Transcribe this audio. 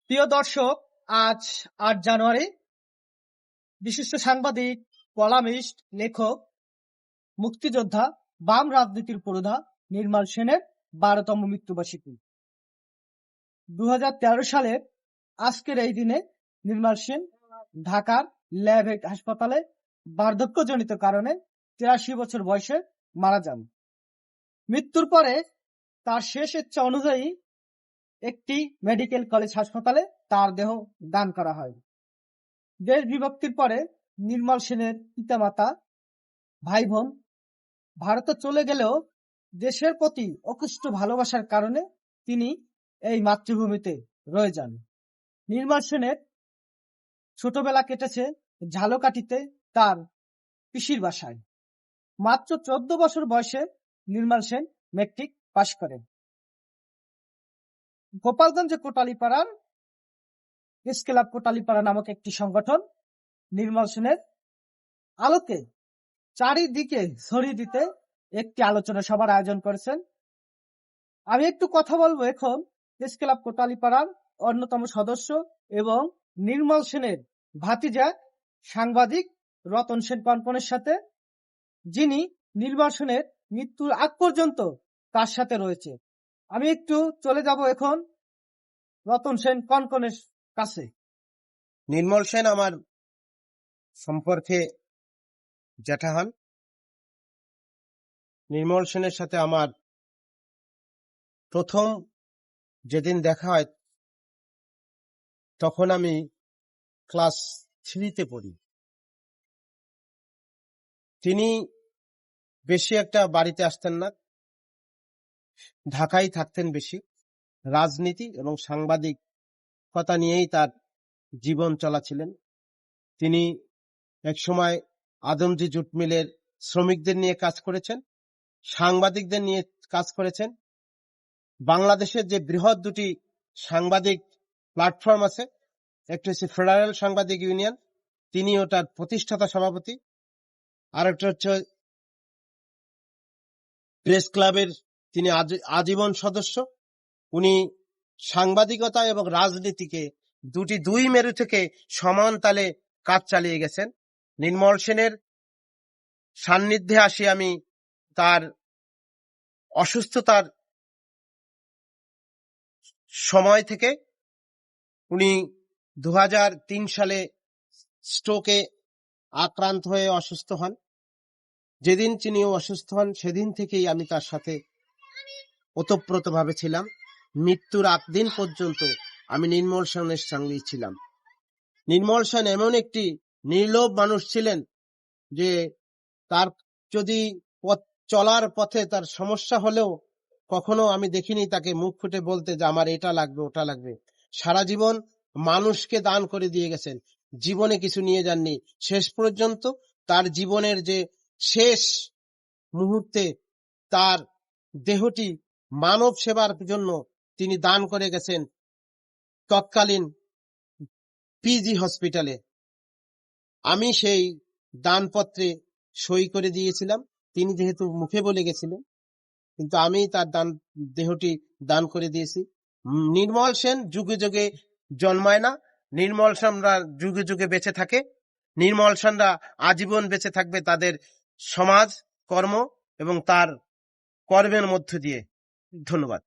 প্রিয় দর্শক, আজ ৮ জানুয়ারি বিশিষ্ট সাংবাদিক, কলামিস্ট, লেখক, মুক্তিযোদ্ধা, বাম রাজনীতির পুরোধা নির্মল সেনের ১২তম মৃত্যুবার্ষিকী। ২০১৩ সালের আজকের এই দিনে নির্মল সেন ঢাকার ল্যাব হাসপাতালে বার্ধক্যজনিত কারণে ৮৩ বছর বয়সে মারা যান। মৃত্যুর পরে তার শেষ ইচ্ছা অনুযায়ী একটি মেডিকেল কলেজ হাসপাতালে তার দেহ দান করা হয়। দেশ বিভক্তির পরে নির্মল সেনের পিতামাতা, ভাই বোন ভারতে চলে গেলেও দেশের প্রতি অকুষ্ঠ ভালোবাসার কারণে তিনি এই মাতৃভূমিতে রয়ে যান। নির্মল সেনের ছোটবেলা কেটেছে ঝালকাঠিতে তার পিসির বাসায়। মাত্র ১৪ বছর বয়সে নির্মল সেন মেট্রিক পাশ করেন। গোপালগঞ্জে কোটালীপাড়ার প্রেস ক্লাব কোটালীপাড়া নামক একটি সংগঠন নির্মল সেনের আলোকে চারিদিকে ছড়িয়ে দিতে একটি আলোচনা সভার আয়োজন করেছেন। আমি একটু কথা বলবো এখন প্রেস ক্লাব কোটালীপাড়ার অন্যতম সদস্য এবং নির্মল সেনের ভাতিজা সাংবাদিক রতন সেন কনকনের সাথে, যিনি নির্মল সেনের মৃত্যুর আগ পর্যন্ত তার সাথে রয়েছে। আমি একটু চলে যাব এখন রতন সেন কনকনের কাছে। নির্মল সেন আমার সম্পর্কে জ্যাঠা হন। নির্মল সেনের সাথে আমার প্রথম যেদিন দেখা হয় তখন আমি ক্লাস 3-তে পড়ি। তিনি বেশি একটা বাড়িতে আসতেন না, ঢাকায় থাকতেন বেশি। রাজনীতি এবং সাংবাদিকতা নিয়েই তার জীবন চলাছিলেন। তিনি একসময় আদমজি জুট মিলের শ্রমিকদের নিয়ে কাজ করেছেন, সাংবাদিকদের নিয়ে কাজ করেছেন। বাংলাদেশের যে বৃহৎ দুটি সাংবাদিক প্ল্যাটফর্ম আছে, একটা হচ্ছে ফেডারেল সাংবাদিক ইউনিয়ন, তিনি ওটার প্রতিষ্ঠাতা সভাপতি, আর একটা হচ্ছে প্রেস ক্লাবের তিনি আজীবন সদস্য। উনি সাংবাদিকতা এবং রাজনীতিকে দুই মেরু থেকে সমান তালে কাজ চালিয়ে গেছেন। নির্মল সেনের সান্নিধ্যে আসি আমি তার অসুস্থতার সময় থেকে। উনি ২০০৩ সালে স্ট্রোকে আক্রান্ত হয়ে অসুস্থ হন। যেদিন তিনি অসুস্থ হন সেদিন থেকেই আমি তার সাথে ওতপ্রোতভাবে ছিলাম। মৃত্যুর আগ দিন পর্যন্ত আমি নির্মল সেনের সঙ্গেই ছিলাম। নির্মল সেন এমন একটি নির্লোভ মানুষ ছিলেন যে তার যদি চলার পথে তার সমস্যা হলেও কখনো আমি দেখিনি তাকে মুখ ফুটে বলতে যে আমার এটা লাগবে ওটা লাগবে। সারা জীবন মানুষকে দান করে দিয়ে গেছেন, জীবনে কিছু নিয়ে যাননি। শেষ পর্যন্ত তার জীবনের যে শেষ মুহূর্তে তার দেহটি মানব সেবার জন্য তিনি দান করে গেছেন তৎকালীন পিজি হসপিটালে। আমি সেই দানপত্রে সই করে দিয়েছিলাম, তিনি যেহেতু মুখে বলে গেছিলেন, কিন্তু আমি তার দেহটি দান করে দিয়েছি। নির্মল সেন যুগে যুগে জন্মায় না, নির্মল সেনরা যুগে যুগে বেঁচে থাকে। নির্মল সেনরা আজীবন বেঁচে থাকবে তাদের সমাজ কর্ম এবং তার কর্মের মধ্য দিয়ে। ধন্যবাদ।